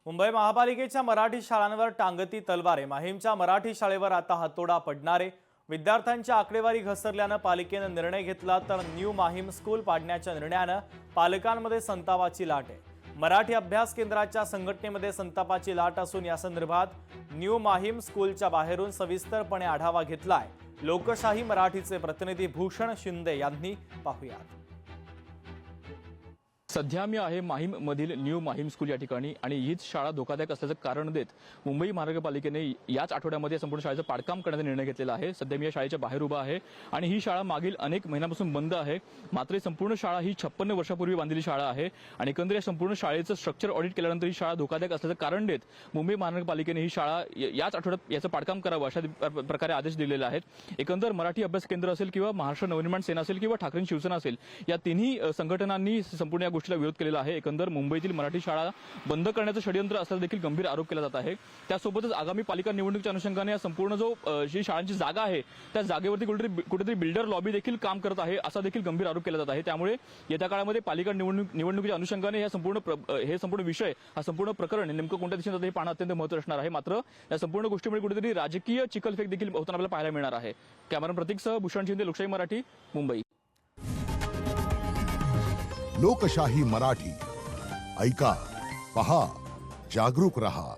मुंबई महापालिकेच्या मराठी शाळांवर टांगती तलवार माहीमच्या मराठी शाळेवर आता हातोडा पडणारे विद्यार्थ्यांची आकडेवारी घसरल्याने पालिकेने निर्णय घेतला तर न्यू माहीम स्कूल पाडण्याच्या निर्णयाने पालकांमध्ये संतापाची लाट आहे। मराठी अभ्यास केंद्राच्या संघटनेमध्ये संतापाची लाट असून या संदर्भात न्यू माहीम स्कूलच्या बाहेरून सविस्तरपणे आढावा घेतलाय। लोकशाही मराठीचे प्रतिनिधी भूषण शिंदे यांनी पाहुयात। सध्या मी आहे माहीम मधील न्यू माहीम स्कूल या ठिकाणी आणि हीच शाळा धोकादायक असल्याचं कारण देत मुंबई महानगरपालिकेने याच आठवड्यामध्ये संपूर्ण शाळेचं पाडकाम करण्याचा निर्णय घेतलेला आहे। सध्या मी या शाळेच्या बाहेर उभा आहे आणि ही शाळा मागील अनेक महिन्यांपासून बंद आहे। मात्र संपूर्ण शाळा ही 56 वर्षापूर्वी बांधलेली शाळा आहे आणि एकंदर या संपूर्ण शाळेचं स्ट्रक्चर ऑडिट केल्यानंतर ही शाळा धोकादायक असल्याचं कारण देत मुंबई महानगरपालिकेने ही शाळा याच आठवड्यात याचं पाडकाम करावं अशा प्रकारे आदेश दिलेले आहेत। एकंदर मराठी अभ्यास केंद्र असेल किंवा महाराष्ट्र नवनिर्माण सेना असेल किंवा ठाकरे शिवसेना असेल या तिन्ही संघटनांनी संपूर्ण या गोष्टीला विरोध केलेला आहे। एकंदर मुंबईतील मराठी शाळा बंद करण्याचं षडयंत्र असल्याचा देखील गंभीर आरोप केला जात आहे। त्यासोबतच आगामी पालिका निवडणुकीच्या अनुषंगाने संपूर्ण जो जी शाळांची जागा आहे त्या जागेवरती कुठेतरी बिल्डर लॉबी देखील काम करत आहे असा देखील गंभीर आरोप केला जात आहे। त्यामुळे येत्या काळामध्ये पालिका निवडणुकीच्या अनुषंगाने हे संपूर्ण विषय हा संपूर्ण प्रकरण नेमकं कोणत्या दिशेने जातं हे पाहणं अत्यंत महत्त्वाचं असणार आहे। मात्र या संपूर्ण गोष्टीमुळे कुठेतरी राजकीय चिखलफेक देखील होताना आपल्याला पाहायला मिळणार आहे। कॅमेरा प्रतीकसह भूषण शिंदे, लोकशाही मराठी, मुंबई। लोकशाही मराठी ऐका, पहा, जागरूक रहा।